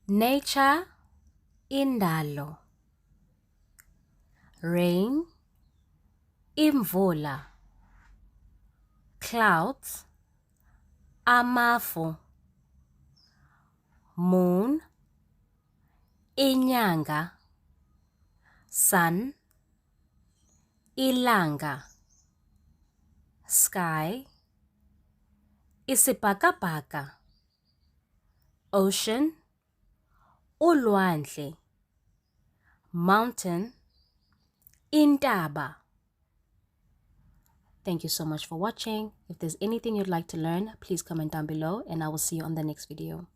Nature, Indalo. Rain, imvula. Clouds, amafu. Moon, inyanga. Sun, ilanga. Sky, isibhakabhaka. Ocean, ulwandle. Mountain, intaba. Thank you so much for watching. If there's anything you'd like to learn, please comment down below and I will see you on the next video.